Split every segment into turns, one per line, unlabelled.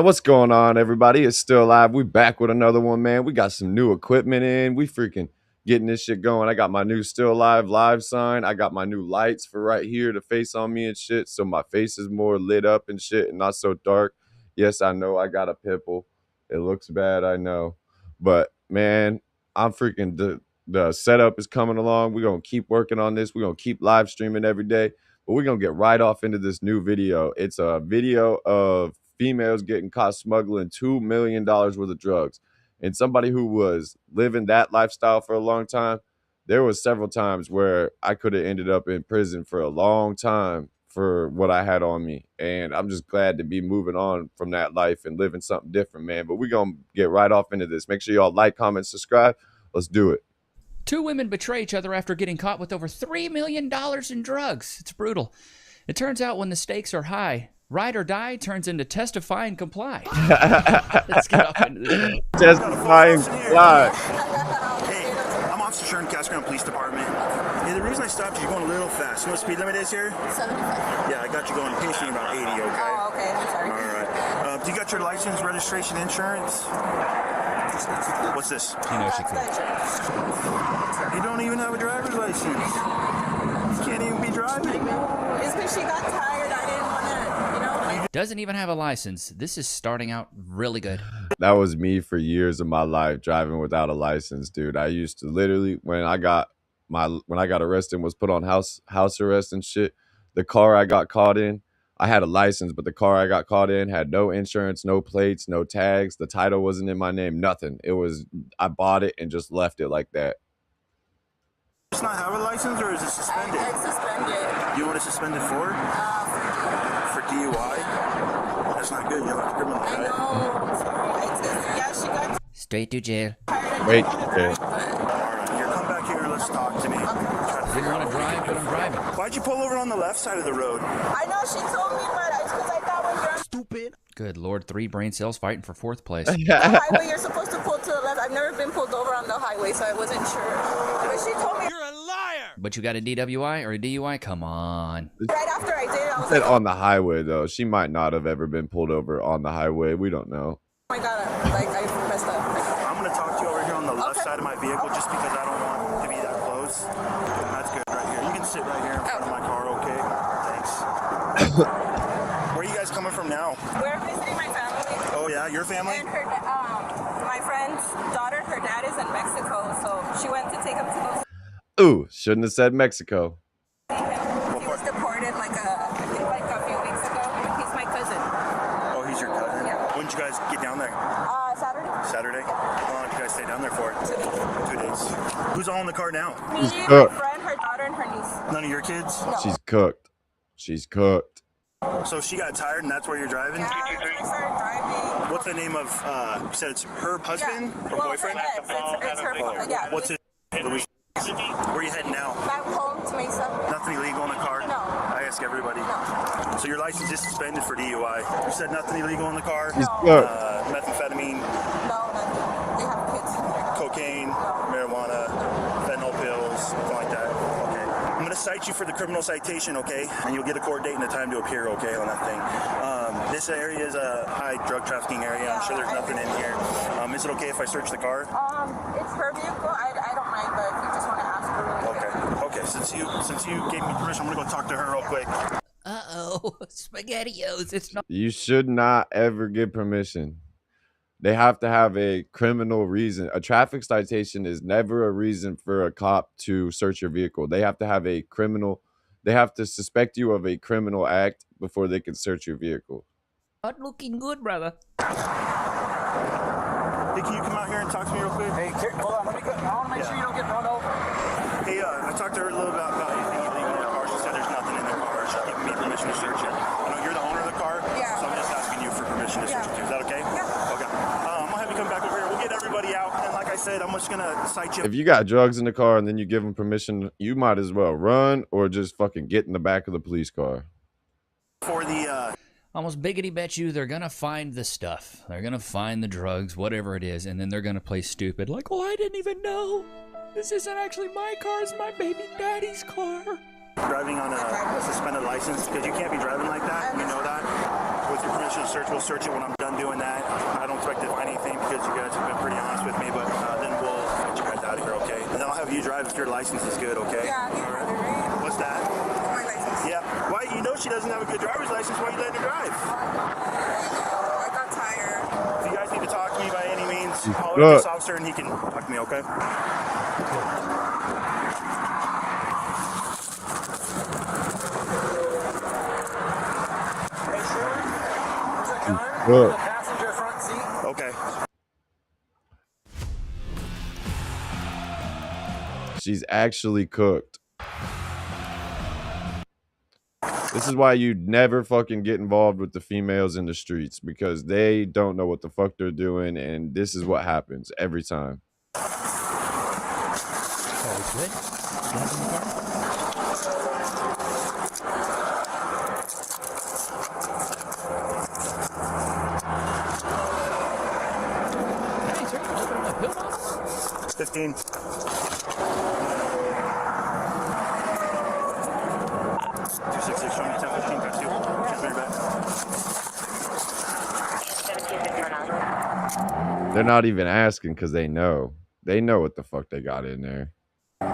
what's going on, everybody? It's Still Alive. We back with another one, man. We got some new equipment in. We freaking getting this shit going. I got my new Still Alive live sign. I got my new lights for right here to face on me and shit, so my face is more lit up and shit and not so dark. Yes, I know I got a pimple. It looks bad, I know. But, man, I'm freaking... The setup is coming along. We're going to keep working on this. We're going to keep live streaming every day. But we're going to get right off into this new video. It's a video of females getting caught smuggling $2 million worth of drugs. And somebody who was living that lifestyle for a long time, there was several times where I could have ended up in prison for a long time for what I had on me. And I'm just glad to be moving on from that life and living something different, man. But we're going to get right off into this. Make sure y'all like, comment, subscribe. Let's do it.
Two women betray each other after getting caught with over $3 million in drugs. It's brutal. It turns out when the stakes are high, ride or die turns into testify and comply. Let's get off into this.
Testify and comply.
Hey, I'm Officer Sharon, Cascade Police Department. Hey, the reason I stopped you, you're going a little fast. You know what the speed limit is here?
75.
Yeah, I got you going pacing about 80, okay?
Oh, okay. I'm sorry.
All right. Do you got your license, registration, insurance? What's this?
You know she could.
You don't even have a driver's license. You can't even be driving.
It's because she got tired. I didn't want to,
Doesn't even have a license. This is starting out really good.
That was me for years of my life, driving without a license, dude. I used to literally, when I got arrested and was put on house arrest and shit, the car I got caught in, I had a license, but the car I got caught in had no insurance, no plates, no tags. The title wasn't in my name, nothing. It was, I bought it and just left it like that.
Does not have a license, or is it suspended?
It's suspended.
You want it suspended for? For DUI? That's not good. You have a criminal,
I
right?
know. Sorry. Yeah, she got
Straight to jail.
tired.
Wait,
Here, come back here. Let's talk to me.
Didn't want to drive, but I'm driving.
Why'd you pull over on the left side of the road?
I know she told me, but it's because I thought when you're on
Stupid.
Good Lord, 3 brain cells fighting for 4th place.
the highway, you're supposed to pull to the left. I've never been pulled over on the highway, so I wasn't sure. But she told me
But you got a DWI or a DUI? Come on.
right after I did it, I was
said
like,
on the highway, though. She might not have ever been pulled over on the highway. We don't know.
oh my God, I messed up.
I'm gonna talk to you over here on the left
Okay.
side of my vehicle just because I don't want to be that close. That's good right here. You can sit right here in front of my car, okay? Thanks. Where are you guys coming from now?
We're visiting my family.
Oh yeah, your family?
And my friend's daughter, her dad is in Mexico, so she went to take him to go
Ooh, shouldn't have said Mexico.
see him. He was deported I think a few weeks ago. He's my cousin.
Oh, he's your cousin?
Yeah.
When did you guys get down there?
Saturday.
Saturday? How long did you guys stay down there for?
2 days.
2 days. Who's all in the car now?
Me, my
cooked.
friend, her daughter, and her niece.
None of your kids?
No.
She's cooked. She's cooked.
So she got tired and that's where you're driving?
Yeah, she started driving.
What's the name of, you said it's her husband or
Well,
boyfriend?
Her ex. It's her. Yeah.
What's it? Luis? Where are you heading now?
Back home to Mesa.
Nothing illegal in the car?
No.
I ask everybody.
No.
So your license is suspended for DUI. You said nothing illegal in the car?
She's cooked.
Methamphetamine,
No, nothing. They have kids.
cocaine, marijuana, fentanyl pills, something like that. Okay. I'm going to cite you for the criminal citation, okay? And you'll get a court date and a time to appear, okay, on that thing. This area is a high drug trafficking area. I'm sure there's nothing in here. Is it okay if I search the car?
It's her vehicle. I don't mind, but if you just want to ask her really quick.
Okay. Since you gave me permission, I'm going to go talk to her real quick.
Uh-oh. SpaghettiOs. It's not.
You should not ever get permission. They have to have a criminal reason. A traffic citation is never a reason for a cop to search your vehicle. They have to have a criminal. They have to suspect you of a criminal act before they can search your vehicle.
Not looking good, brother.
Hey, can you come out here and talk to me real quick?
Hey, hold on, let me go. I want to make sure you don't get run over.
Hey, I talked to her a little bit about anything illegal in the car. She said there's nothing in the car. She's giving me permission to search it. I know you're the owner of the car,
Yeah.
so I'm just asking you for permission to search it. Is that okay?
Yeah.
Okay. I'm gonna have you come back over here. We'll get everybody out, and like I said, I'm just gonna cite you.
If you got drugs in the car and then you give them permission, you might as well run or just fucking get in the back of the police car.
For the
Almost biggity bet you they're going to find the stuff. They're going to find the drugs, whatever it is, and then they're going to play stupid. Like, well, I didn't even know. This isn't actually my car. It's my baby daddy's car.
driving on a suspended license, because you can't be driving like that. You know that. with your permission to search, we'll search it when I'm done doing that. I don't expect to find anything because you guys have been pretty honest with me, but then we'll get you guys out of here, okay? And then I'll have you drive if your license is good, okay?
Yeah, you have it, right?
What's that?
My license.
Yeah. Why? You know she doesn't have a good driver's license. Why are you letting her drive?
I got tired.
If you guys need to talk to me by any means, I'll
Look.
this officer and he can talk to me, okay?
Hey, sure. There's a gun
Look.
in the passenger front seat.
Okay.
She's actually cooked. This is why you never fucking get involved with the females in the streets, because they don't know what the fuck they're doing, and this is what happens every time.
Always good. Guns in the car? Hey, sir, open up a pill box?
15. 266, show me 1015, times 2. She's very bad.
They're not even asking because they know. They know what the fuck they got in there.
Yeah,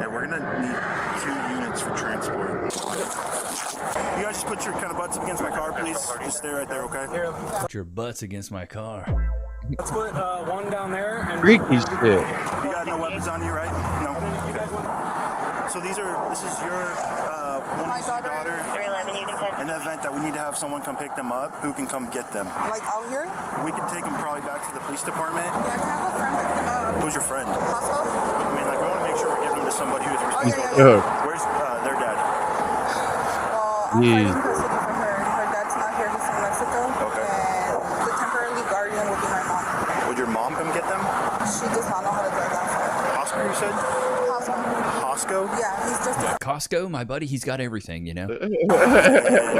we're gonna need 2 units for transport. You guys just put your kind of butts up against my car, please. Just stay right there, okay?
Here,
Put your butts against my car.
let's put one down there. And
Freaky shit.
You got no weapons on you, right? No.
You guys want?
So this is your
My daughter.
daughter.
311, you can head.
In the event that we need to have someone come pick them up, who can come get them?
Like out here?
We can take them probably back to the police department.
Yeah, I can have a friend pick them up.
Who's your friend?
Hostel?
I mean, like, we want to make sure we're giving them to somebody who's
yeah,
responsible.
yeah,
yeah.
Where's their dad?
Well, I'm
Yeah.
fighting custody for her. Her dad's not here. He's in Mexico.
Okay.
And the temporary guardian will be my mom.
Would your mom come get them?
She does not know how to drive that far.
Oscar, you said?
Hostel?
Costco?
Yeah, he's just
Costco, my buddy, he's got everything, you know?
And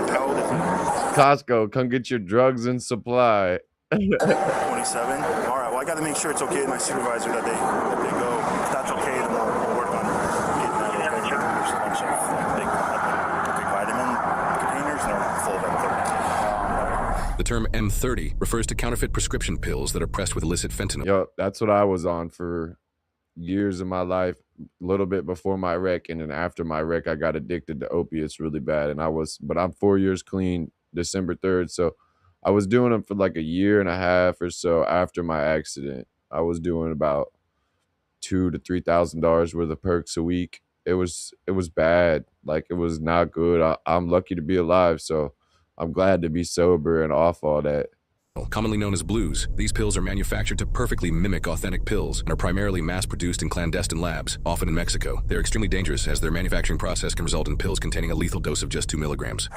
how old is he?
Costco, come get your drugs and supply.
27. All right. Well, I got to make sure it's okay with my supervisor that they go. If that's okay, then we'll work on getting that. Okay. There's a bunch of big vitamin containers, and they're full of them.
The term M30 refers to counterfeit prescription pills that are pressed with illicit fentanyl.
Yo, that's what I was on for years of my life. A little bit before my wreck, and then after my wreck, I got addicted to opiates really bad. And but I'm 4 years clean, December 3rd. So I was doing them for like a year and a half or so after my accident. I was doing about $2,000 to $3,000 worth of perks a week. It was bad. Like, it was not good. I'm lucky to be alive, so I'm glad to be sober and off all that.
Commonly known as blues, these pills are manufactured to perfectly mimic authentic pills and are primarily mass-produced in clandestine labs, often in Mexico. They're extremely dangerous as their manufacturing process can result in pills containing a lethal dose of just 2 milligrams.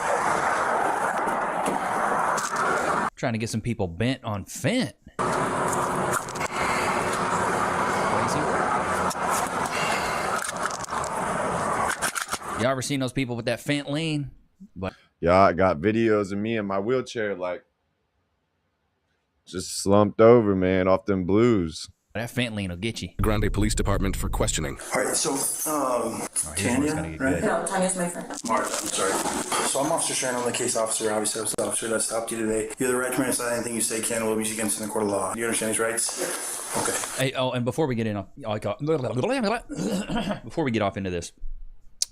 Trying to get some people bent on fent. Crazy work. Y'all ever seen those people with that fent lean? But
Yeah, I got videos of me in my wheelchair, like, just slumped over, man, off them blues.
that fent lean will get you.
Grande Police Department for questioning.
All right. So,
Here's where it's
Tanya,
gonna get
right?
good.
no, Tanya's my friend.
Martha, I'm sorry. So I'm Officer Sharon. I'm the case officer. Obviously, I was the officer that stopped you today. You have the right to remain silent. Anything you say can will be used against you in the court of law. Do you understand these rights? Okay.
Hey, oh, and before we get in, before we get off into this,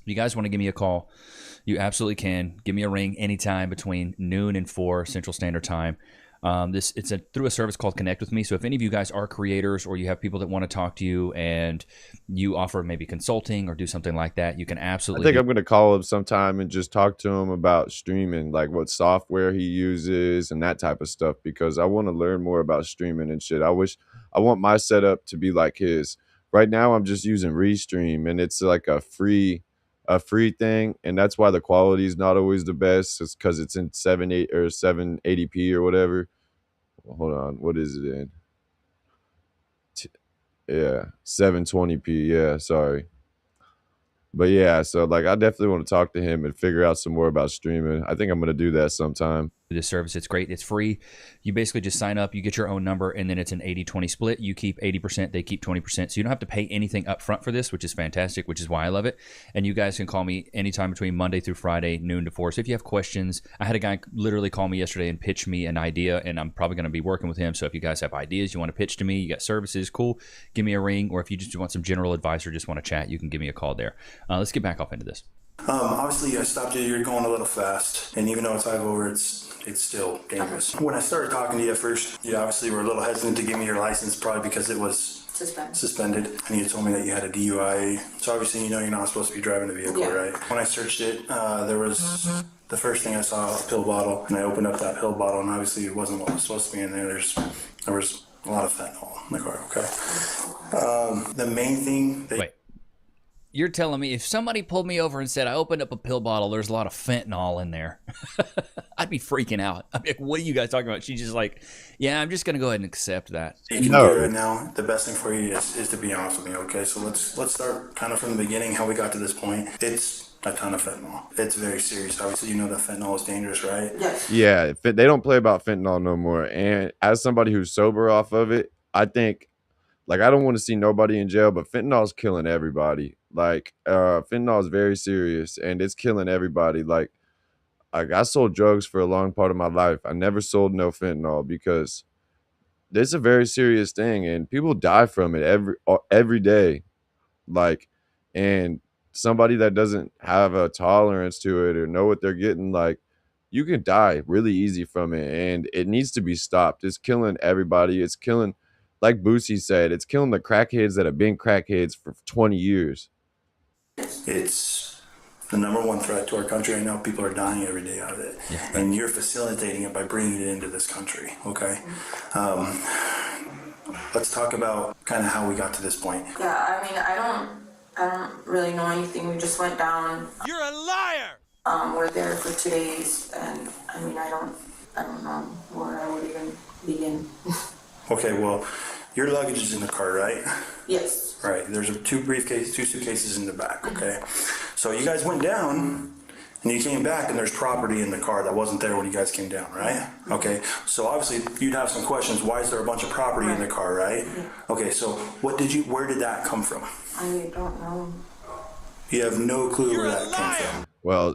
if you guys want to give me a call, you absolutely can. Give me a ring anytime between noon and 4 Central Standard Time. It's through a service called Connect With Me. So if any of you guys are creators or you have people that want to talk to you and you offer maybe consulting or do something like that, you can
I
absolutely.
think I'm going to call him sometime and just talk to him about streaming, like what software he uses and that type of stuff, because I want to learn more about streaming and shit. I want my setup to be like his. Right now, I'm just using Restream, and it's like a free thing, and that's why the quality is not always the best. It's because it's in 780p or whatever. Well, hold on, what is it in? Yeah, 720p. Yeah, sorry. But yeah, so like I definitely want to talk to him and figure out some more about streaming. I think I'm gonna do that sometime.
this service. It's great. It's free. You basically just sign up, you get your own number, and then it's an 80-20 split. You keep 80%, they keep 20%. So you don't have to pay anything up front for this, which is fantastic, which is why I love it. And you guys can call me anytime between Monday through Friday, noon to 4. So if you have questions, I had a guy literally call me yesterday and pitch me an idea, and I'm probably going to be working with him. So if you guys have ideas you want to pitch to me, you got services, cool, give me a ring. Or if you just want some general advice or just want to chat, you can give me a call there. Let's get back off into this.
Obviously, I stopped you. You're going a little fast, and even though it's over, it's still dangerous. When I started talking to you at first, you obviously were a little hesitant to give me your license, probably because it was suspended, and you told me that you had a DUI. So obviously, you know you're not supposed to be driving a vehicle, right? When I searched it, there was the first thing I saw a pill bottle, and I opened up that pill bottle, and obviously it wasn't what was supposed to be in there. There was a lot of fentanyl in the car. Okay. The main thing.
Wait. You're telling me if somebody pulled me over and said, I opened up a pill bottle, there's a lot of fentanyl in there, I'd be freaking out. I'd be like, what are you guys talking about? She's just like, yeah, I'm just going to go ahead and accept that.
You can do it right now. The best thing for you is to be honest with me, okay? So let's start kind of from the beginning, how we got to this point. It's a ton of fentanyl. It's very serious. Obviously, you know that fentanyl is dangerous, right?
Yes.
Yeah, they don't play about fentanyl no more. And as somebody who's sober off of it, I think, like, I don't want to see nobody in jail, but fentanyl is killing everybody. Like, fentanyl is very serious, and it's killing everybody. Like, I sold drugs for a long part of my life. I never sold no fentanyl because it's a very serious thing, and people die from it every day. Like, and somebody that doesn't have a tolerance to it or know what they're getting, like, you can die really easy from it, and it needs to be stopped. It's killing everybody. It's killing, like Boosie said, it's killing the crackheads that have been crackheads for 20 years.
It's the number one threat to our country right now. People are dying every day out of it. Yeah. And you're facilitating it by bringing it into this country, okay? Let's talk about kind of how we got to this point.
Yeah, I mean, I don't really know anything. We just went down.
You're a liar!
We're there for 2 days, and I mean, I don't know where I would even begin.
Okay, well, your luggage is in the car, right?
Yes.
Right, there's two suitcases in the back, okay? So you guys went down, and you came back, and there's property in the car that wasn't there when you guys came down, right? Okay, so obviously you'd have some questions. Why is there a bunch of property in the car, right? Okay, so where did that come from?
I don't know.
You have no clue where that came from.
Well,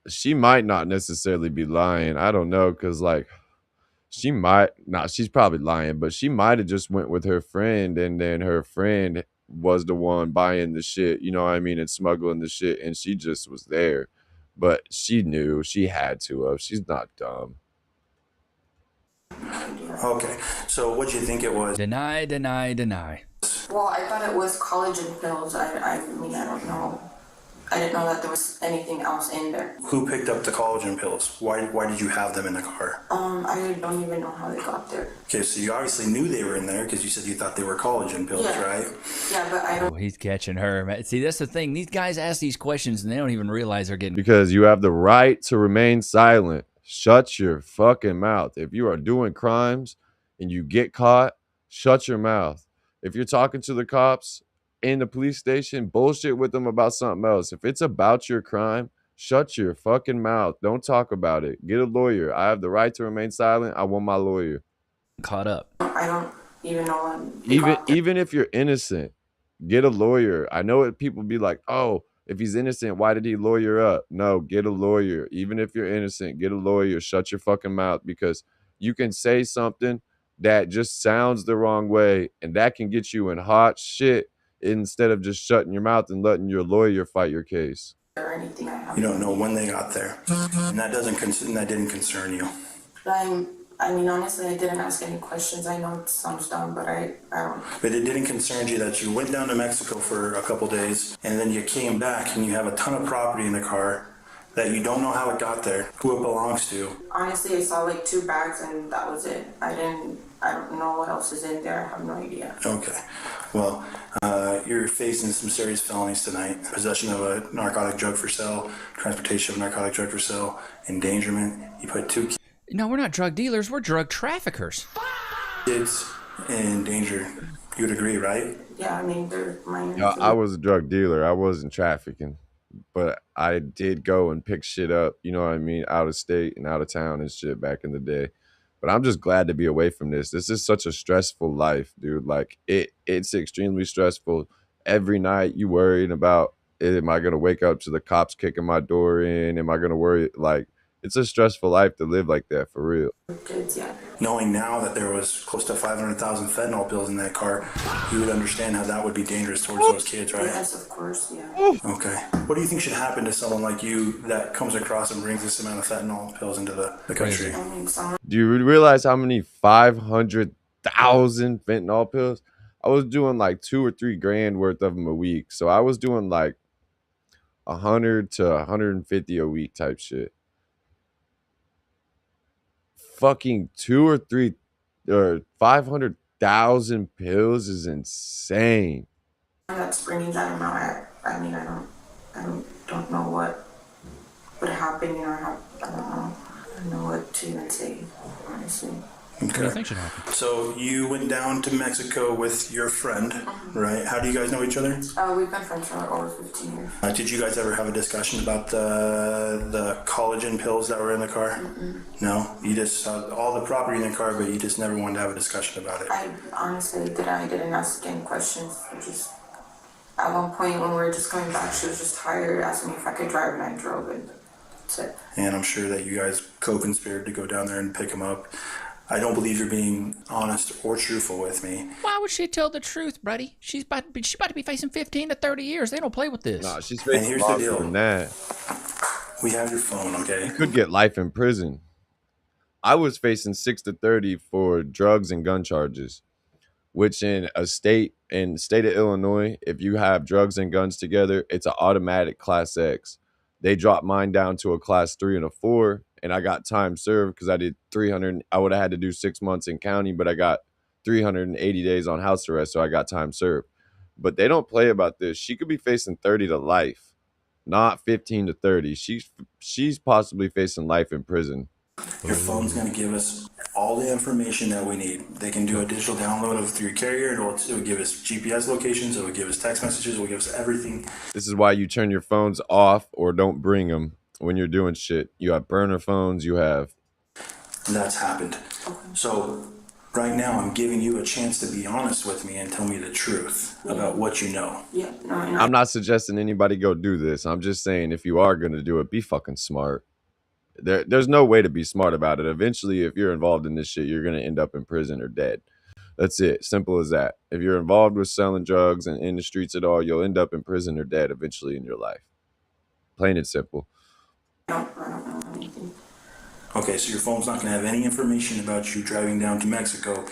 she might not necessarily be lying. I don't know, because, like, she might not. She's probably lying, but she might have just went with her friend, and then her friend was the one buying the shit, you know what I mean, and smuggling the shit, and she just was there. But she knew. She had to have. She's not dumb.
Okay, so what do you think it was?
Deny.
Well, I thought it was collagen pills. I mean, I don't know. I didn't know that there was anything else in there.
Who picked up the collagen pills? Why did you have them in the car?
I don't even know how they got there.
Okay, so you obviously knew they were in there because you said you thought they were collagen pills, right?
Yeah, but I don't.
Oh, he's catching her, man. See, that's the thing. These guys ask these questions, and they don't even realize they're getting...
Because you have the right to remain silent. Shut your fucking mouth. If you are doing crimes and you get caught, shut your mouth. If you're talking to the cops in the police station, bullshit with them about something else. If it's about your crime, shut your fucking mouth. Don't talk about it. Get a lawyer. I have the right to remain silent. I want my lawyer.
Caught up.
I don't even know when.
Even if you're innocent, get a lawyer. I know it. People be like, oh, if he's innocent, why did he lawyer up? No, get a lawyer. Even if you're innocent, get a lawyer. Shut your fucking mouth, because you can say something that just sounds the wrong way, and that can get you in hot shit instead of just shutting your mouth and letting your lawyer fight your case.
Or anything.
You don't know when they got there, and that didn't concern you.
I mean, honestly, I didn't ask any questions. I know it sounds dumb, but I don't.
But it didn't concern you that you went down to Mexico for a couple days, and then you came back, and you have a ton of property in the car that you don't know how it got there, who it belongs to.
Honestly, I saw like 2 bags, and that was it. I don't know what else is in there. I have no idea.
Okay. Well, you're facing some serious felonies tonight. Possession of a narcotic drug for sale, transportation of a narcotic drug for sale, endangerment. You put 2
No, we're not drug dealers. We're drug traffickers.
kids in danger. You would agree, right?
Yeah, I mean, they're minors.
I was a drug dealer. I wasn't trafficking. but I did go and pick shit up, you know what I mean, out of state and out of town and shit back in the day. But I'm just glad to be away from this. This is such a stressful life, dude. Like it's extremely stressful. Every night you worrying about, am I gonna wake up to the cops kicking my door in? Am I gonna worry? Like, it's a stressful life to live like that for real.
Kids, yeah.
Knowing now that there was close to 500,000 fentanyl pills in that car, you would understand how that would be dangerous towards those kids, right?
Yes, of course, yeah.
Okay. What do you think should happen to someone like you that comes across and brings this amount of fentanyl pills into the country?
I think someone
Do you realize how many 500,000 fentanyl pills? I was doing like 2 or 3 grand worth of them a week. So I was doing like 100 to 150 a week type shit. Fucking 500,000 pills is insane.
that's bringing that amount. I mean, I don't know what would happen. You know, I don't know. I don't know what to even say, honestly.
What do you think should happen?
So you went down to Mexico with your friend, right? How do you guys know each other?
We've been friends for over 15 years.
Did you guys ever have a discussion about the collagen pills that were in the car? No? You just saw all the property in the car, but you just never wanted to have a discussion about it?
I honestly didn't. I didn't ask any questions. Just at one point when we were just coming back, she was just tired, asking me if I could drive, and I drove it. That's it.
And I'm sure that you guys co-conspired to go down there and pick him up. I don't believe you're being honest or truthful with me.
Why would she tell the truth, buddy? She's about to be facing 15 to 30 years. They don't play with this.
Nah, she's
And
facing
here's the
longer
deal.
than that.
We have your phone, okay?
Could get life in prison. I was facing 6 to 30 for drugs and gun charges, which in the state of Illinois, if you have drugs and guns together, it's an automatic class X. They dropped mine down to a class 3 and a 4, and I got time served because I did 300. I would have had to do 6 months in county, but I got 380 days on house arrest, so I got time served. But they don't play about this. She could be facing 30 to life, not 15 to 30. She's possibly facing life in prison.
Your phone's going to give us all the information that we need. They can do a digital download of through your carrier. It will give us GPS locations. It will give us text messages. It will give us everything.
This is why you turn your phones off or don't bring them when you're doing shit. You have burner phones. You have.
And that's happened. So right now I'm giving you a chance to be honest with me and tell me the truth about what you know.
Yeah, no, I know.
I'm not suggesting anybody go do this. I'm just saying if you are going to do it, be fucking smart. There's no way to be smart about it. Eventually, if you're involved in this shit, you're going to end up in prison or dead. That's it. Simple as that. If you're involved with selling drugs and in the streets at all, you'll end up in prison or dead eventually in your life. Plain and simple.
I don't know anything.
Okay, so your phone's not going to have any information about you driving down to Mexico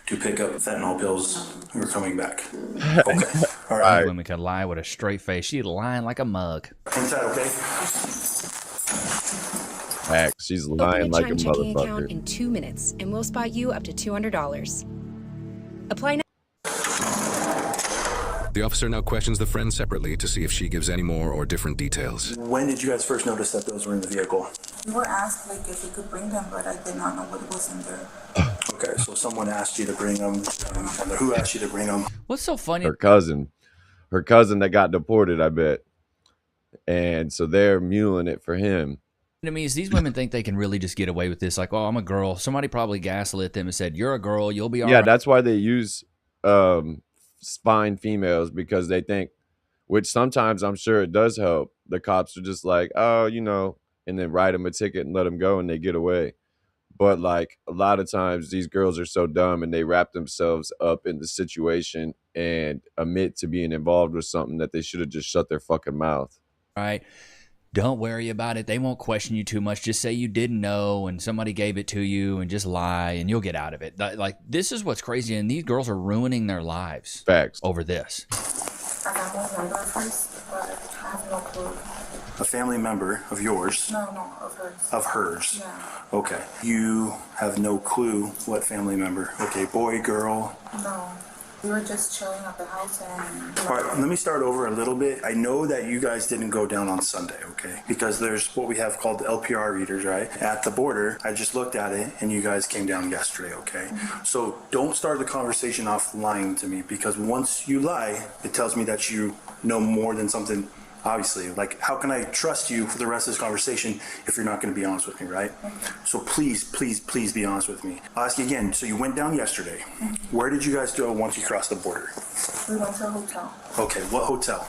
to pick up fentanyl pills who are coming back. Okay. All right.
Women could lie with a straight face. She'd lying like a mug.
Inside, okay?
Facts. She's
Open
lying
a
like a
Chime checking account
motherfucker.
in 2 minutes, and we'll spot you up to $200. Apply now.
The officer now questions the friend separately to see if she gives any more or different details.
When did you guys first notice that those were in the vehicle?
We were asked like if we could bring them, but I did not know what was in there.
Okay, so someone asked you to bring them. And who asked you to bring them?
What's so funny?
Her cousin that got deported, I bet. And so they're muling it for him.
To me is these women think they can really just get away with this. Like, oh, I'm a girl. Somebody probably gaslit them and said, you're a girl. You'll be all
Yeah,
right.
that's why they use fine females, because they think, which sometimes I'm sure it does help. The cops are just like, oh, and then write them a ticket and let them go and they get away. But like a lot of times these girls are so dumb and they wrap themselves up in the situation and admit to being involved with something that they should have just shut their fucking mouth.
Right? Don't worry about it. They won't question you too much. Just say you didn't know and somebody gave it to you and just lie and you'll get out of it. Like, this is what's crazy. And these girls are ruining their lives
Facts.
over this.
I got one number first, but I have no clue.
A family member of yours?
No, of hers.
Of hers?
Yeah.
Okay. You have no clue what family member. Okay, boy, girl.
No. We were just chilling at the house and...
All right, let me start over a little bit. I know that you guys didn't go down on Sunday, okay? Because there's what we have called the LPR readers, right? At the border, I just looked at it, and you guys came down yesterday, okay? So don't start the conversation off lying to me, because once you lie, it tells me that you know more than something Obviously, like, how can I trust you for the rest of this conversation if you're not going to be honest with me, right? So please, please, please be honest with me. I'll ask you again. So you went down yesterday. Where did you guys go once you crossed the border?
We went to a hotel.
Okay, what hotel?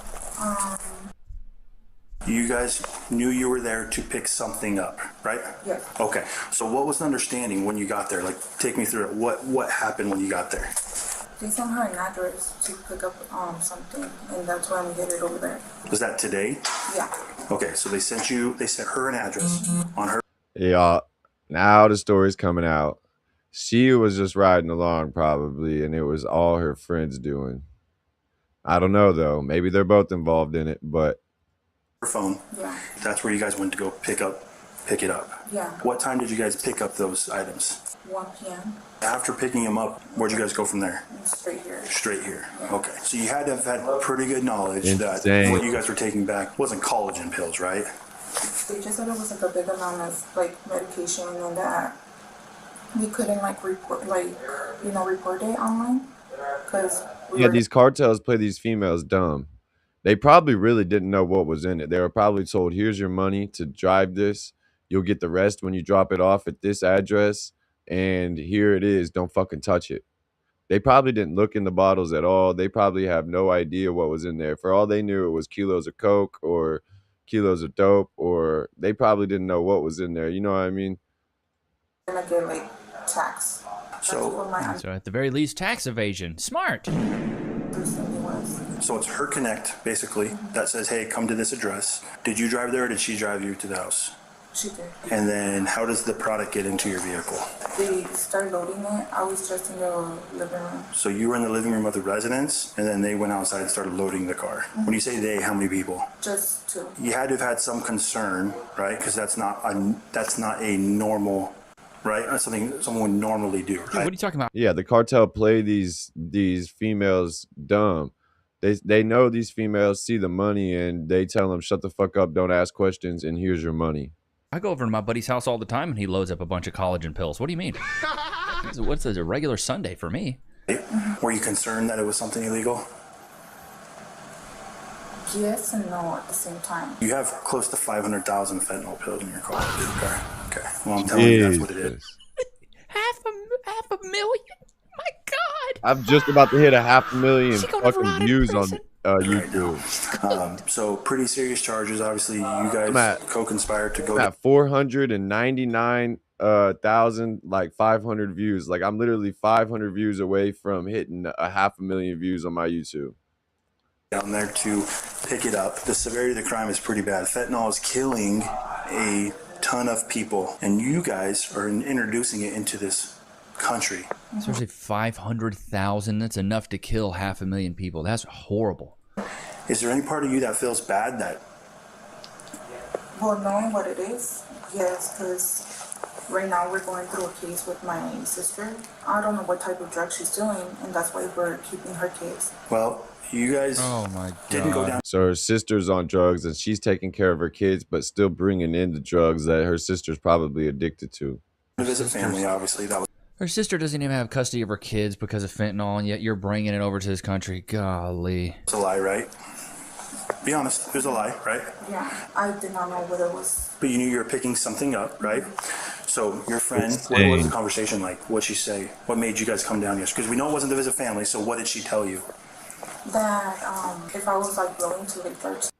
You guys knew you were there to pick something up, right?
Yes.
Okay, so what was the understanding when you got there? Like, take me through it. What happened when you got there?
They sent her an address to pick up something, and that's why we headed over there.
Was that today?
Yeah.
Okay, so they sent her an address on her.
Yeah, now the story's coming out. She was just riding along probably, and it was all her friends doing. I don't know though. Maybe they're both involved in it, but
phone.
Yeah.
That's where you guys went to go pick it up.
Yeah.
What time did you guys pick up those items?
1 p.m.
After picking them up, where'd you guys go from there?
Straight here.
Straight here. Okay. So you had to have had pretty good knowledge that
Insane.
what you guys were taking back wasn't collagen pills, right?
They just said it was like a big amount of like medication and that we couldn't like report report it online because
yeah, these cartels play these females dumb. They probably really didn't know what was in it. They were probably told, here's your money to drive this. You'll get the rest when you drop it off at this address. And here it is. Don't fucking touch it. They probably didn't look in the bottles at all. They probably have no idea what was in there. For all they knew, it was kilos of coke or kilos of dope, or they probably didn't know what was in there. You know what I mean?
gonna get like tax.
So at the very least, tax evasion. Smart.
So it's her connect, basically, that says, hey, come to this address. Did you drive there or did she drive you to the house?
She did.
And then how does the product get into your vehicle?
They started loading it. I was just in the living room.
So you were in the living room of the residence, and then they went outside and started loading the car. When you say they, how many people?
Just 2.
You had to have had some concern, right? Because that's not a normal, right? That's something someone would normally do. Right?
What are you talking about?
Yeah, the cartel play these females dumb. They know these females see the money and they tell them, shut the fuck up, don't ask questions, and here's your money.
I go over to my buddy's house all the time and he loads up a bunch of collagen pills. What do you mean? What's a regular Sunday for me?
Were you concerned that it was something illegal?
Yes and no at the same time.
You have close to 500,000 fentanyl pills in your car. Okay. Well, I'm telling you, that's what it is.
Half a million? My God.
I'm just about to hit 500,000
She gonna rot
fucking
in
views on
prison.
YouTube.
So pretty serious charges. Obviously, you guys co-conspired to go.
At 499,000, like 500 views. Like I'm literally 500 views away from hitting 500,000 views on my YouTube.
Down there to pick it up. The severity of the crime is pretty bad. Fentanyl is killing a ton of people, and you guys are introducing it into this country.
Especially 500,000. That's enough to kill 500,000 people. That's horrible.
Is there any part of you that feels bad that?
Well, knowing what it is, yes, because right now we're going through a case with my sister. I don't know what type of drug she's doing, and that's why we're keeping her case.
Well, you guys didn't go down.
So her sister's on drugs and she's taking care of her kids, but still bringing in the drugs that her sister's probably addicted to.
To visit family, obviously. That was.
Her sister doesn't even have custody of her kids because of fentanyl, and yet you're bringing it over to this country. Golly.
It's a lie, right? Be honest, it was a lie, right?
Yeah, I did not know what it was.
But you knew you were picking something up, right? So your friend, what was the conversation like? What'd she say? What made you guys come down yesterday? Because we know it wasn't to visit family, so what did she tell you?
That if I was like willing to like start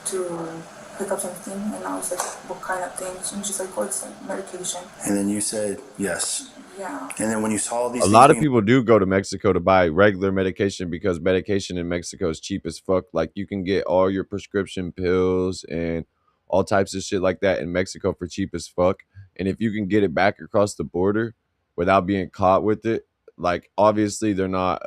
to pick up something, and I was like, what kind of things? And she's like, oh, it's like medication.
And then you said yes.
Yeah.
And then when you saw these,
A lot of people do go to Mexico to buy regular medication because medication in Mexico is cheap as fuck. Like you can get all your prescription pills and all types of shit like that in Mexico for cheap as fuck. And if you can get it back across the border without being caught with it, like obviously they're not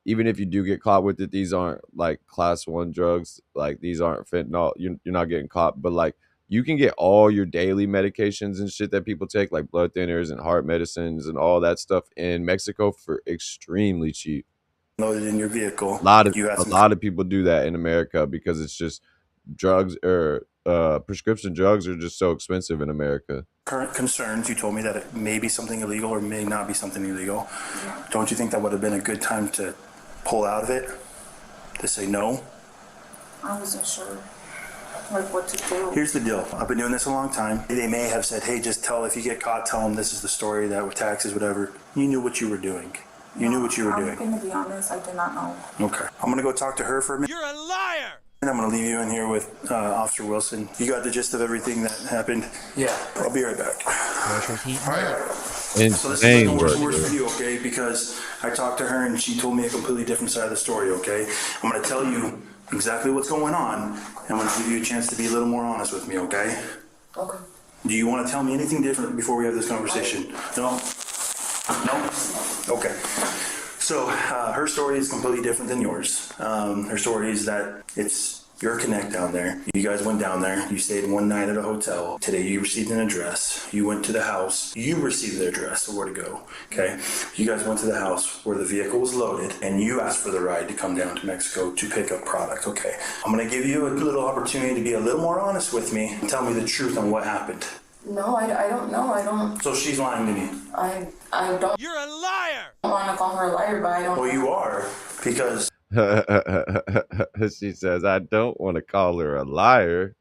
even if you do get caught with it, these aren't like class 1 drugs. Like these aren't fentanyl. You're not getting caught, but like you can get all your daily medications and shit that people take, like blood thinners and heart medicines and all that stuff in Mexico for extremely cheap.
Loaded in your vehicle.
A lot of people do that in America because it's just drugs or prescription drugs are just so expensive in America.
Current concerns, you told me that it may be something illegal or may not be something illegal. Yeah. Don't you think that would have been a good time to pull out of it? To say no?
I wasn't sure like what to do.
Here's the deal. I've been doing this a long time. They may have said, hey, just tell, if you get caught, tell them this is the story, that with taxes, whatever. You knew what you were doing. You knew what you were doing.
I'm gonna be honest, I did not know.
Okay. I'm gonna go talk to her for a minute.
You're a liar!
And I'm gonna leave you in here with Officer Wilson. You got the gist of everything that happened? Yeah. I'll be right back.
Pressure's heating up.
So this is
Insane,
like the worst
bro.
for you, okay? Because I talked to her and she told me a completely different side of the story, okay? I'm gonna tell you exactly what's going on. I'm gonna give you a chance to be a little more honest with me, okay?
Okay.
Do you want to tell me anything different before we have this conversation? No? No? Okay. So her story is completely different than yours. Her story is that it's your connect down there. You guys went down there. You stayed one night at a hotel. Today you received an address. You went to the house. You received the address of where to go. Okay? You guys went to the house where the vehicle was loaded and you asked for the ride to come down to Mexico to pick up product. Okay. I'm going to give you a little opportunity to be a little more honest with me and tell me the truth on what happened.
No, I don't know. I don't.
So she's lying to me.
I don't
You're a liar!
want to call her a liar, but I don't.
Well, you are, because
She says, I don't want to call her a liar.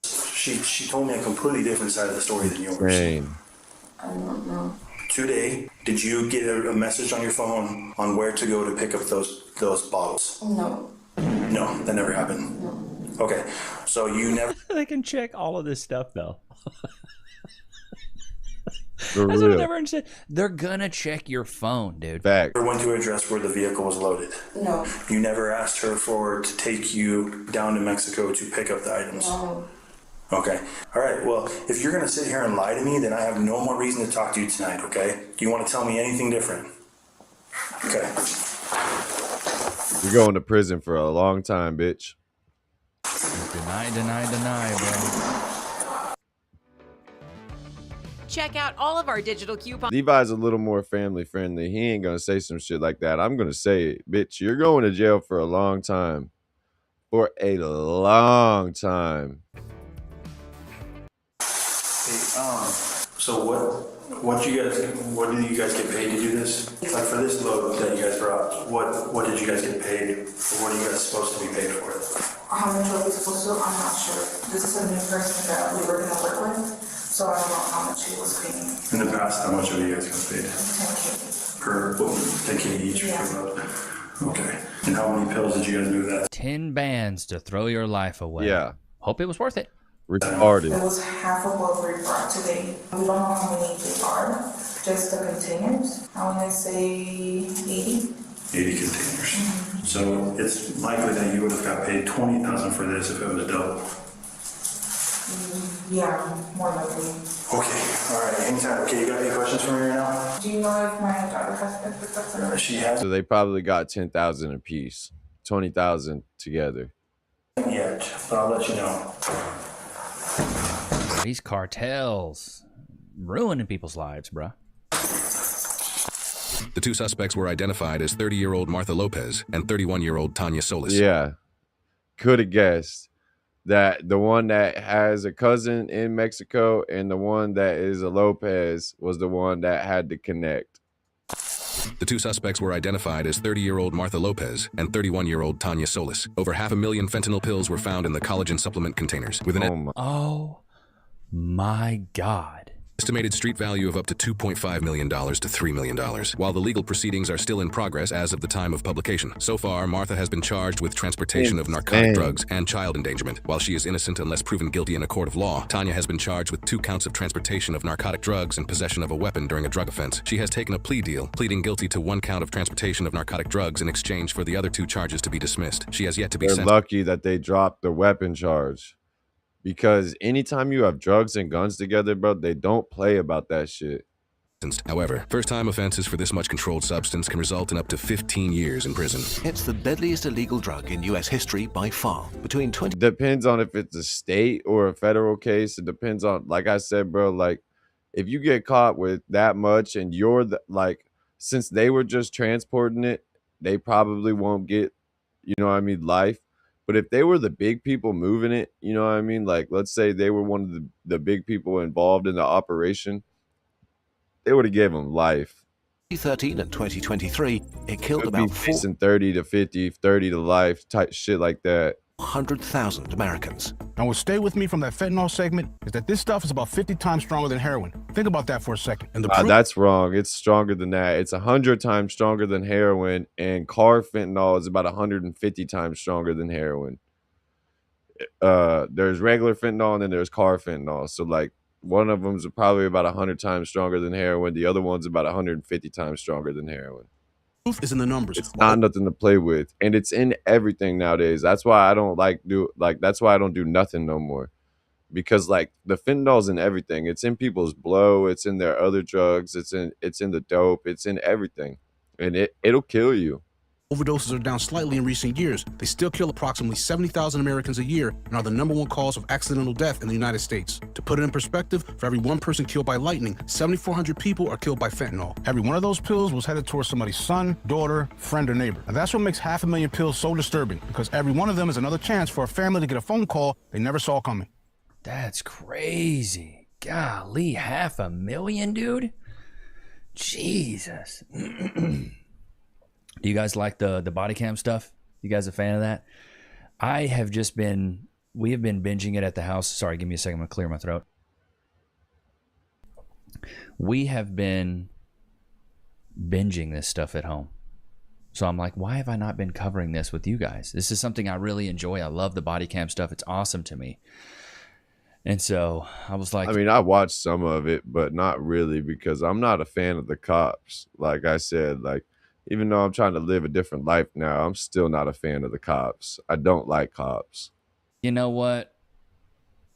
she told me a completely different side of the story than yours.
Insane.
I don't know.
Today, did you get a message on your phone on where to go to pick up those bottles?
No.
No, that never happened.
No.
Okay, so you never
They can check all of this stuff, though.
For
That's what I
real.
never understood. They're gonna check your phone, dude.
Fact.
went to a address where the vehicle was loaded.
No.
You never asked her to take you down to Mexico to pick up the items.
No.
Okay. All right. Well, if you're gonna sit here and lie to me, then I have no more reason to talk to you tonight. Okay? Do you want to tell me anything different? Okay.
You're going to prison for a long time, bitch.
Deny, bro.
Check out all of our digital coupons.
Levi's a little more family friendly. He ain't gonna say some shit like that. I'm gonna say it, bitch. You're going to jail for a long time. For a long time.
Hey, so what do you guys get paid to do this? Like for this load that you guys brought, what did you guys get paid? Or what are you guys supposed to be paid for it?
How much are we supposed to? I'm not sure. This is a new person that we were gonna work with, so I don't know how much he was paying.
In the past, how much have you guys got paid?
10K.
Per 10K each
Yeah.
per load? Okay. And how many pills did you guys move that?
10 bands to throw your life away.
Yeah.
Hope it was worth it.
Retarded.
It was half of what we brought today. We don't know how many they are, just the containers. I wanna say 80.
80 containers. So it's likely that you would have got paid $20,000 for this if it was double.
Yeah, more likely.
Okay. All right. Anytime. Okay. You got any questions for me right now?
Do you know if my daughter has been picked up for her?
She has
So they probably got 10,000 apiece. 20,000 together.
yet, but I'll let you know.
These cartels ruining people's lives, bruh.
The two suspects were identified as 30-year-old Martha Lopez and 31-year-old Tanya Solis.
Yeah. Could have guessed that the one that has a cousin in Mexico and the one that is a Lopez was the one that had to connect.
The two suspects were identified as 30-year-old Martha Lopez and 31-year-old Tanya Solis. Over 500,000 fentanyl pills were found in the collagen supplement containers, with an
Oh my God.
estimated street value of up to $2.5 million to $3 million. While the legal proceedings are still in progress as of the time of publication. So far, Martha has been charged with transportation of narcotic drugs and child endangerment. While she is innocent unless proven guilty in a court of law, Tanya has been charged with 2 counts of transportation of narcotic drugs and possession of a weapon during a drug offense. She has taken a plea deal, pleading guilty to 1 count of transportation of narcotic drugs in exchange for the other 2 charges to be dismissed. She has yet to be
They're
sentenced.
lucky that they dropped the weapon charge. Because anytime you have drugs and guns together, bro, they don't play about that shit.
However, first-time offenses for this much controlled substance can result in up to 15 years in prison.
It's the deadliest illegal drug in U.S. history by far. Between 20...
Depends on if it's a state or a federal case. It depends on, like I said, bro, like if you get caught with that much and you're since they were just transporting it, they probably won't get, life. But if they were the big people moving it, you know what I mean? Like, let's say they were one of the big people involved in the operation, they would have gave them life.
2013 and 2023, it killed
Could be
about
facing 30 to 50, 30 to life type shit like that.
400,000 Americans.
Now, what stay with me from that fentanyl segment is that this stuff is about 50 times stronger than heroin. Think about that for a second. And the proof—
That's wrong. It's stronger than that. It's 100 times stronger than heroin, and car fentanyl is about 150 times stronger than heroin. There's regular fentanyl and then there's car fentanyl. So like one of them's probably about 100 times stronger than heroin. The other one's about 150 times stronger than heroin.
proof is in the numbers.
It's not nothing to play with, and it's in everything nowadays. That's why I don't that's why I don't do nothing no more, because like the fentanyl's in everything. It's in people's blow, it's in their other drugs, it's in the dope, it's in everything, and it'll kill you.
Overdoses are down slightly in recent years. They still kill approximately 70,000 Americans a year and are the #1 cause of accidental death in the United States. To put it in perspective, for every one person killed by lightning, 7,400 people are killed by fentanyl. Every one of those pills was headed towards somebody's son, daughter, friend, or neighbor. And that's what makes 500,000 pills so disturbing, because every one of them is another chance for a family to get a phone call they never saw coming.
That's crazy. Golly, 500,000, dude? Jesus. Do you guys like the body cam stuff? You guys a fan of that? We have been binging it at the house. Sorry, give me a second. I'm going to clear my throat. We have been binging this stuff at home. So I'm like, why have I not been covering this with you guys? This is something I really enjoy. I love the body cam stuff. It's awesome to me. And so I was like,
I mean, I watched some of it, but not really, because I'm not a fan of the cops. Like I said, like, even though I'm trying to live a different life now, I'm still not a fan of the cops. I don't like cops.
You know what?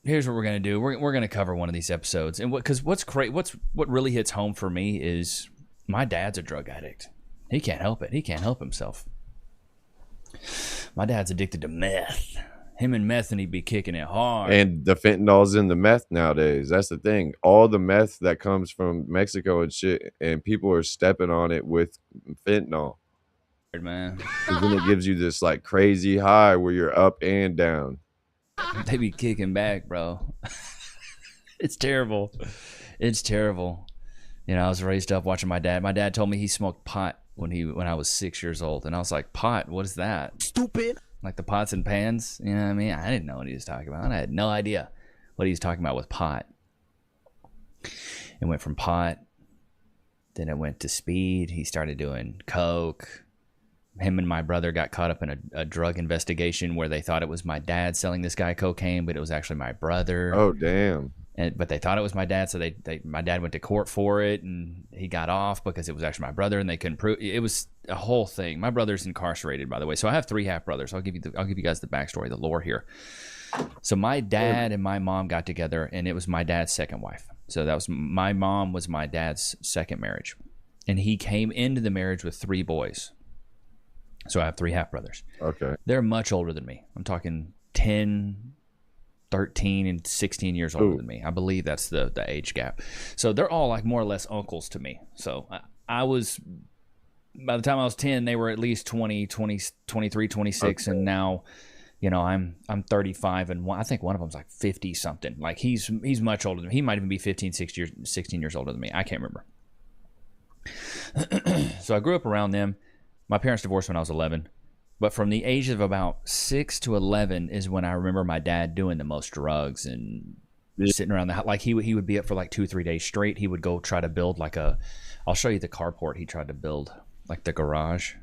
Here's what we're gonna do. We're gonna cover one of these episodes, and what really hits home for me is my dad's a drug addict. He can't help it. He can't help himself. My dad's addicted to meth. Him and meth, and he'd be kicking it hard.
And the fentanyl's in the meth nowadays. That's the thing. All the meth that comes from Mexico and shit, and people are stepping on it with fentanyl.
Man.
And then it gives you this like crazy high where you're up and down.
They be kicking back, bro. It's terrible. It's terrible. You know, I was raised up watching my dad. My dad told me he smoked pot when I was 6 years old, and I was like, pot? What is that?
Stupid.
Like the pots and pans, you know what I mean? I didn't know what he was talking about. I had no idea what he was talking about with pot. It went from pot, then it went to speed. He started doing coke. Him and my brother got caught up in a drug investigation where they thought it was my dad selling this guy cocaine, but it was actually my brother.
Oh, damn.
But they thought it was my dad, so my dad went to court for it, and he got off because it was actually my brother, and they couldn't prove it. Was a whole thing. My brother's incarcerated, by the way. So I have 3 half brothers. I'll give you guys the backstory, the lore here. So my dad and my mom got together, and it was my dad's second wife. So my mom was my dad's second marriage, and he came into the marriage with 3 boys. So I have 3 half brothers.
Okay.
They're much older than me. I'm talking 10, 13 and 16 years older than me. I believe that's the age gap. So they're all like more or less uncles to me. So I was, by the time I was 10, they were at least 20, 23, 26. Okay. And now, you know, I'm 35, and I think one of them's like 50 something. Like he's much older than me. He might even be 16 years older than me. I can't remember. So I grew up around them. My parents divorced when I was 11. But from the age of about 6 to 11 is when I remember my dad doing the most drugs and sitting around the house. Like he would be up for like 2-3 days straight. He would go try to build like I'll show you the carport he tried to build, like the garage.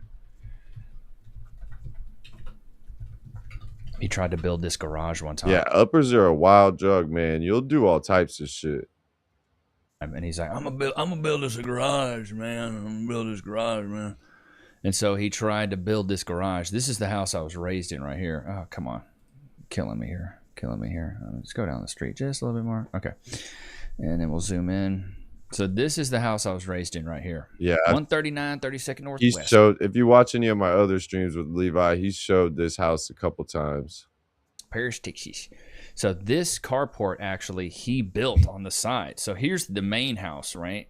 He tried to build this garage one time.
Yeah, uppers are a wild drug, man. You'll do all types of shit.
And he's like, I'm gonna build this garage, man. I'm gonna build this garage, man. And so he tried to build this garage. This is the house I was raised in right here. Oh, come on. Killing me here. Let's go down the street just a little bit more. Okay. And then we'll zoom in. So this is the house I was raised in right here.
Yeah.
139 32nd Northwest.
He showed, if you watch any of my other streams with Levi, he showed this house a couple times.
Paris, Texas. So this carport actually he built on the side. So here's the main house, right?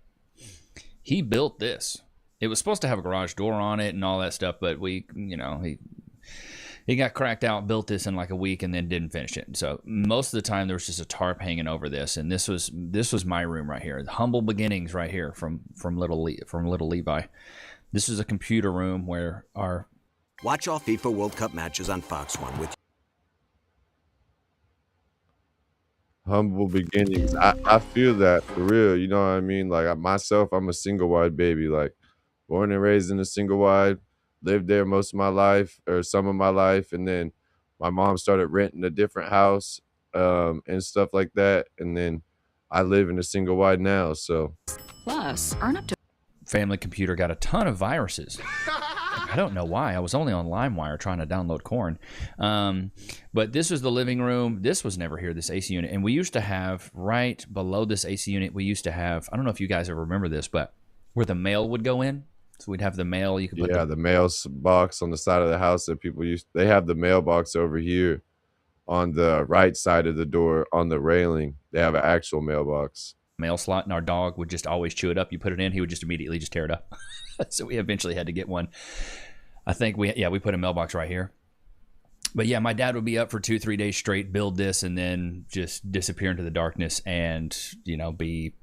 He built this. It was supposed to have a garage door on it and all that stuff, but he He got cracked out, built this in like a week, and then didn't finish it. So most of the time there was just a tarp hanging over this, and this was my room right here. The humble beginnings right here from little Levi. This is a computer room where our
Watch all FIFA World Cup matches on Fox One with
Humble beginnings. I feel that for real. You know what I mean? Like myself, I'm a single wide baby. Like born and raised in a single wide, lived there most of my life or some of my life, and then my mom started renting a different house and stuff like that, and then I live in a single wide now. So
Plus, earn up to
family computer got a ton of viruses. I don't know why. I was only on LimeWire trying to download Corn. But this was the living room. This was never here, this AC unit. And we used to have, right below this AC unit, we used to have, I don't know if you guys ever remember this, but where the mail would go in. So we'd have the mail. You could put
the mail box on the side of the house that people used. They have the mailbox over here on the right side of the door on the railing. They have an actual mailbox.
Mail slot, and our dog would just always chew it up. You put it in, he would just immediately just tear it up. So we eventually had to get one. I think we put a mailbox right here. But yeah, my dad would be up for 2-3 days straight, build this, and then just disappear into the darkness and, be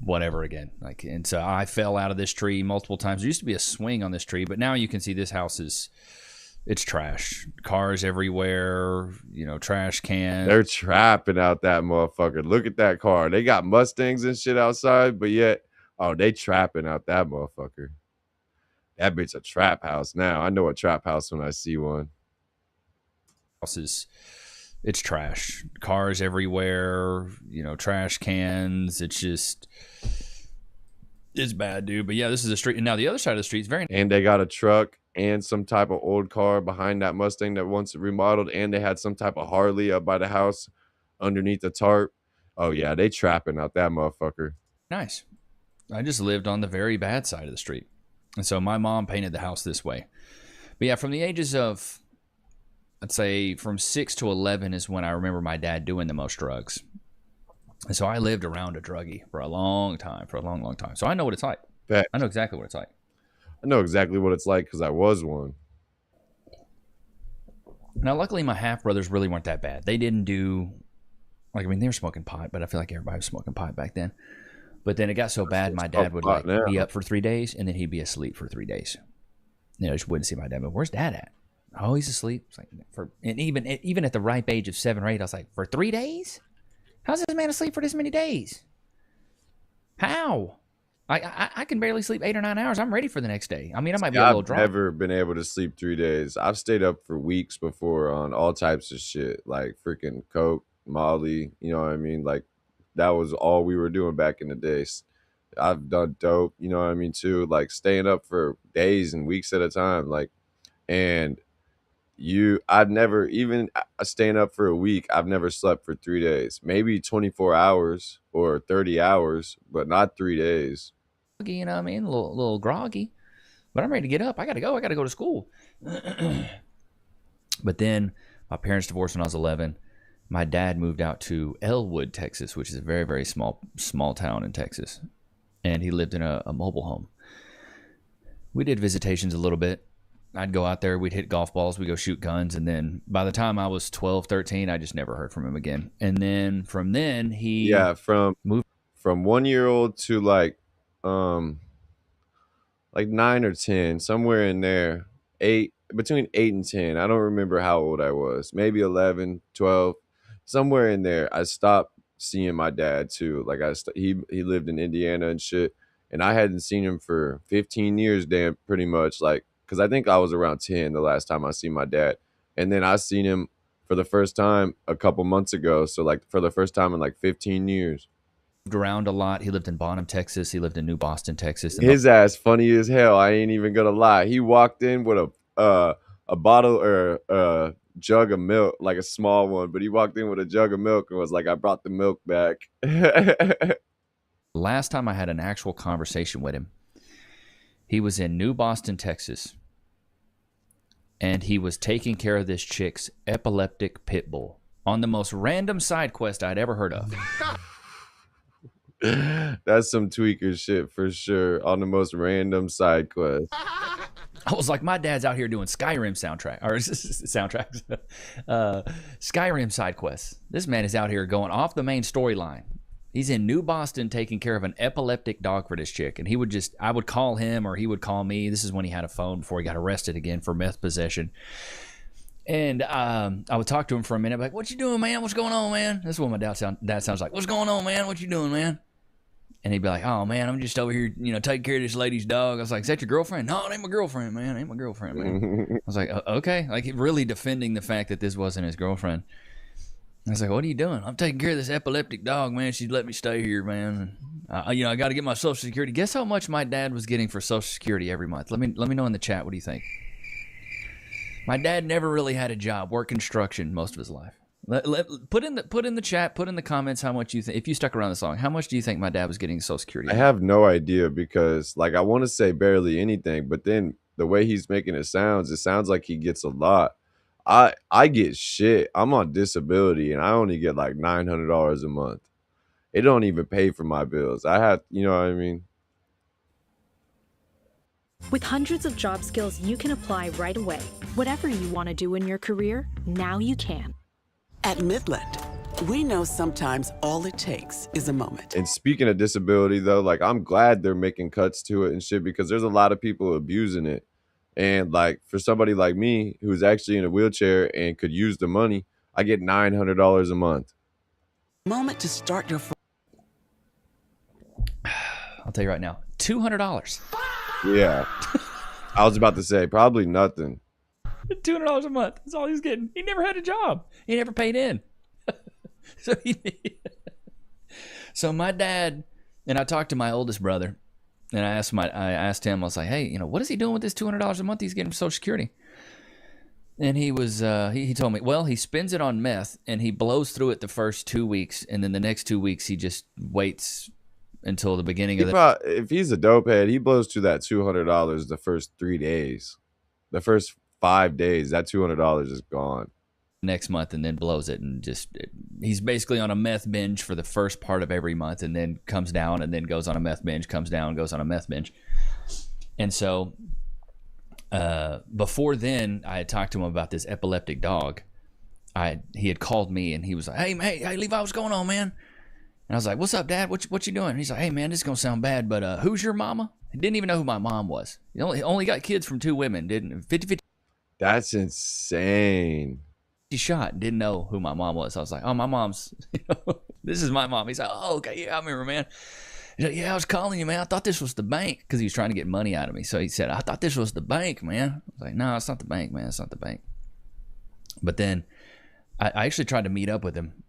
whatever again. And so I fell out of this tree multiple times. There used to be a swing on this tree, but now you can see this house it's trash. Cars everywhere, trash cans.
They're trapping out that motherfucker. Look at that car. They got Mustangs and shit outside, but yet, they trapping out that motherfucker. That bitch a trap house now. I know a trap house when I see one.
It's trash. Cars everywhere, trash cans. It's bad, dude. But yeah, this is a street. And now the other side of the street is very...
And they got a truck and some type of old car behind that Mustang that once remodeled, and they had some type of Harley up by the house underneath the tarp. Oh yeah, they trapping out that motherfucker.
Nice. I just lived on the very bad side of the street. And so my mom painted the house this way. But yeah, from the ages of, I'd say from 6 to 11 is when I remember my dad doing the most drugs. And so I lived around a druggie for a long time, long time. So I know what it's like.
Bet.
I know exactly what it's like.
I know exactly what it's like because I was one.
Now, luckily, my half-brothers really weren't that bad. They didn't do, they were smoking pot, but I feel like everybody was smoking pot back then. But then it got so bad, my dad would be up for 3 days, and then he'd be asleep for 3 days. I just wouldn't see my dad. But where's Dad at? Oh, he's asleep. It's and even at the ripe age of 7 or 8, I was like, for 3 days? How's this man asleep for this many days? How? I can barely sleep 8 or 9 hours. I'm ready for the next day. I mean, I might be a little drunk.
I've never been able to sleep 3 days. I've stayed up for weeks before on all types of shit, like freaking coke, Molly. You know what I mean? Like that was all we were doing back in the days. I've done dope. You know what I mean too? Like staying up for days and weeks at a time. I've never even staying up for a week. I've never slept for 3 days. Maybe 24 hours or 30 hours, but not 3 days.
You know what I mean? A little groggy. But I'm ready to get up. I got to go. I got to go to school. But then my parents divorced when I was 11. My dad moved out to Elwood, Texas, which is a very, very small town in Texas. And he lived in a mobile home. We did visitations a little bit. I'd go out there. We'd hit golf balls. We'd go shoot guns. And then by the time I was 12, 13, I just never heard from him again. And then from then he...
Yeah, from 1-year-old to like 9 or 10, somewhere in there, between 8 and 10. I don't remember how old I was. Maybe 11, 12, somewhere in there. I stopped seeing my dad too. Like he lived in Indiana and shit, and I hadn't seen him for 15 years, pretty much. Like, because I think I was around 10 the last time I seen my dad, and then I seen him for the first time a couple months ago. So like for the first time in like 15 years.
Around a lot. He lived in Bonham, Texas. He lived in New Boston, Texas.
His ass funny as hell. I ain't even gonna lie. He walked in with a bottle or a jug of milk, like a small one, but he walked in with a jug of milk and was like, "I brought the milk back."
Last time I had an actual conversation with him, he was in New Boston, Texas, and he was taking care of this chick's epileptic pit bull on the most random side quest I'd ever heard of.
That's some tweaker shit for sure, on the most random side quest.
I was like, my dad's out here doing Skyrim soundtracks, Skyrim side quests. This man is out here going off the main storyline. He's in New Boston taking care of an epileptic dog for this chick, and I would call him or he would call me. This is when he had a phone before he got arrested again for meth possession. And I would talk to him for a minute, like, "What you doing, man? What's going on, man?" This is what my dad sounds like. "What's going on, man? What you doing, man?" And he'd be like, "Oh, man, I'm just over here, taking care of this lady's dog." I was like, "Is that your girlfriend?" "No, it ain't my girlfriend, man. It ain't my girlfriend, man." I was like, "Okay." Like, really defending the fact that this wasn't his girlfriend. I was like, "What are you doing?" "I'm taking care of this epileptic dog, man. She's let me stay here, man. I got to get my Social Security." Guess how much my dad was getting for Social Security every month? Let me know in the chat. What do you think? My dad never really had a job. Worked construction most of his life. Put in the chat. Put in the comments how much you think. If you stuck around this long, how much do you think my dad was getting Social Security?
I have no idea because, like, I want to say barely anything, but then the way he's making it sounds like he gets a lot. I get shit. I'm on disability and I only get like $900 a month. It don't even pay for my bills. I have, you know what I mean?
With hundreds of job skills you can apply right away. Whatever you want to do in your career, now you can.
At Midland, we know sometimes all it takes is a moment.
And speaking of disability, though, like, I'm glad they're making cuts to it and shit because there's a lot of people abusing it. And, like, for somebody like me who's actually in a wheelchair and could use the money, I get $900 a month.
Moment to start your...
I'll tell you right now, $200.
Yeah. I was about to say, probably nothing.
$200 a month. That's all he's getting. He never had a job. He never paid in. So my dad, and I talked to my oldest brother, and I asked him, I was like, "Hey, what is he doing with this $200 a month he's getting from Social Security?" And he was, he told me, well, he spends it on meth, and he blows through it the first 2 weeks, and then the next 2 weeks he just waits until the beginning of the...
If he's a dope head, he blows to that $200 the first 3 days. The first 5 days, that $200 is gone.
Next month, and then blows it, and he's basically on a meth binge for the first part of every month, and then comes down, and then goes on a meth binge, comes down, goes on a meth binge. And so before then, I had talked to him about this epileptic dog. He had called me, and he was like, hey Levi, what's going on, man?" And I was like, "What's up, Dad? What you doing?" And he's like, "Hey, man, this is gonna sound bad, but who's your mama?" He didn't even know who my mom was. He only got kids from 2 women, didn't 50-50.
That's insane.
He shot, didn't know who my mom was. I was like, "Oh, my mom's, this is my mom." He's like, "Oh, okay, yeah, I remember, man." He's like, "Yeah, I was calling you, man. I thought this was the bank," because he was trying to get money out of me. So he said, "I thought this was the bank, man." I was like, "No, it's not the bank, man. It's not the bank." But then I actually tried to meet up with him,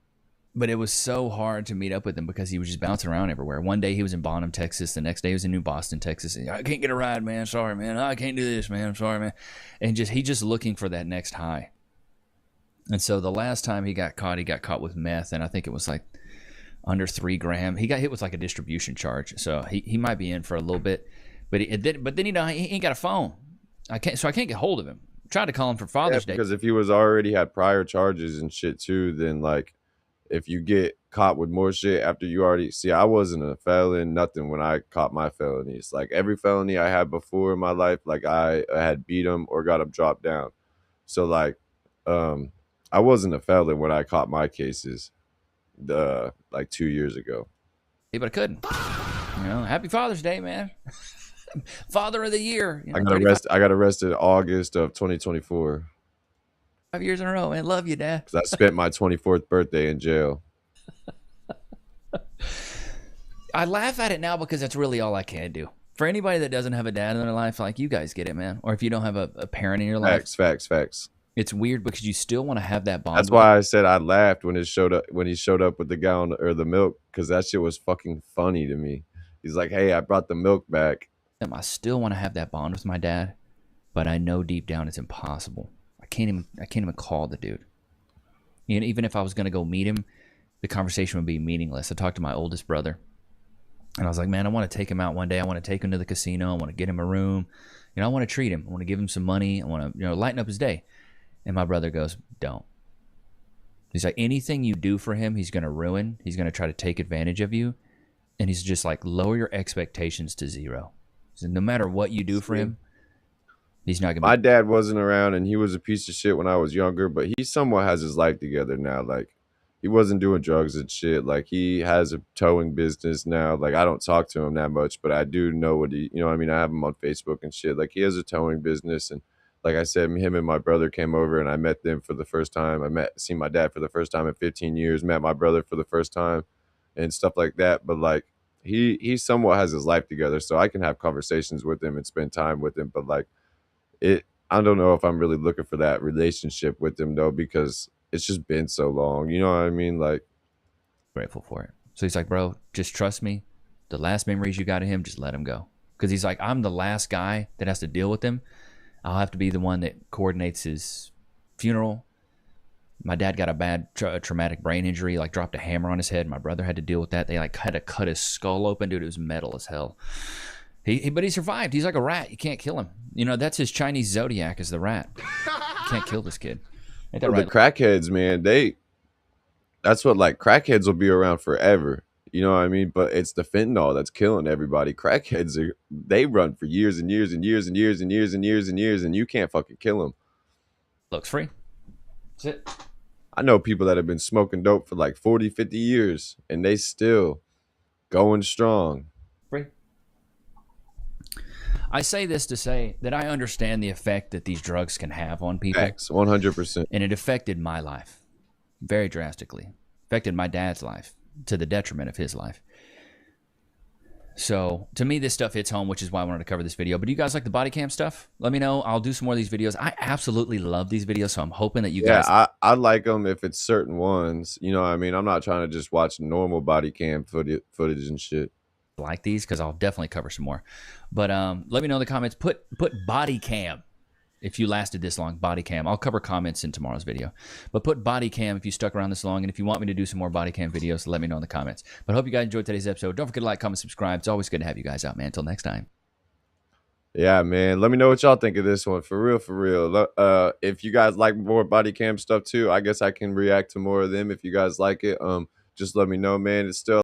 but it was so hard to meet up with him because he was just bouncing around everywhere. One day he was in Bonham, Texas. The next day he was in New Boston, Texas. "I can't get a ride, man. Sorry, man. I can't do this, man. I'm sorry, man." And he just looking for that next high. And so the last time he got caught with meth, and I think it was like under 3 grams. He got hit with like a distribution charge, so he might be in for a little bit. But then he ain't got a phone. I can't get hold of him. Tried to call him for Father's Day
because if he was already had prior charges and shit too, then like if you get caught with more shit after you already see, I wasn't a felon, nothing when I caught my felonies. Like every felony I had before in my life, like I had beat them or got them dropped down. So like, I wasn't a felon when I caught my cases, like 2 years ago.
But I couldn't. Happy Father's Day, man. Father of the year.
I got arrested August of 2024.
5 years in a row, man. Love you, Dad.
'Cause I spent my 24th birthday in jail.
I laugh at it now because that's really all I can do. For anybody that doesn't have a dad in their life, like you guys get it, man. Or if you don't have a parent in your life.
Facts.
It's weird because you still want to have that bond.
That's why I said I laughed when he showed up with the gallon or the milk, because that shit was fucking funny to me. He's like, "Hey, I brought the milk back."
I still want to have that bond with my dad, but I know deep down it's impossible. I can't even call the dude. Even if I was gonna go meet him, the conversation would be meaningless. I talked to my oldest brother, and I was like, "Man, I want to take him out one day. I want to take him to the casino. I want to get him a room. I want to treat him. I want to give him some money. I want to lighten up his day." And my brother goes, "Don't." He's like, anything you do for him, he's going to ruin. He's going to try to take advantage of you. And he's just like, lower your expectations to 0. So no matter what you do for him, He's not gonna
My
be.
dad wasn't around, and he was a piece of shit when I was younger, but he somewhat has his life together now. Like, he wasn't doing drugs and shit. Like, he has a towing business now. Like, I don't talk to him that much, but I do know what he, you know what I mean? I have him on Facebook and shit. Like, he has a towing business. And like I said, him and my brother came over, and I met them for the first time. Seen my dad for the first time in 15 years, met my brother for the first time and stuff like that. But like, he somewhat has his life together, so I can have conversations with him and spend time with him. But like, I don't know if I'm really looking for that relationship with him though, because it's just been so long. You know what I mean? Like,
Grateful for it. So he's like, bro, just trust me. The last memories you got of him, just let him go. Because he's like, I'm the last guy that has to deal with him. I'll have to be the one that coordinates his funeral. My dad got a bad traumatic brain injury, like dropped a hammer on his head. My brother had to deal with that. They like had to cut his skull open. Dude, it was metal as hell. But he survived. He's like a rat. You can't kill him. You know, that's his Chinese zodiac is the rat. You can't kill this kid. Ain't that right?
the crackheads, man, that's what, like, crackheads will be around forever. You know what I mean? But it's the fentanyl that's killing everybody. They run for years and years and years and years and years and years and years, and you can't fucking kill them.
Looks free. That's it.
I know people that have been smoking dope for like 40, 50 years, and they still going strong.
Free. I say this to say that I understand the effect that these drugs can have on people.
Facts, 100%.
And it affected my life very drastically. Affected my dad's life to the detriment of his life. So to me, this stuff hits home, which is why I wanted to cover this video. But do you guys like the body cam stuff? Let me know. I'll do some more of these videos. I absolutely love these videos, so I'm hoping that you guys...
I like them if it's certain ones. You know what I mean? I'm not trying to just watch normal body cam footage and shit.
Like these, because I'll definitely cover some more. But let me know in the comments. Put body cam if you lasted this long. Body cam. I'll cover comments in tomorrow's video. But put body cam if you stuck around this long. And if you want me to do some more body cam videos, let me know in the comments. But I hope you guys enjoyed today's episode. Don't forget to like, comment, subscribe. It's always good to have you guys out, man. Until next time.
Yeah, man. Let me know what y'all think of this one. For real, for real. If you guys like more body cam stuff too, I guess I can react to more of them if you guys like it. Just let me know, man. It's still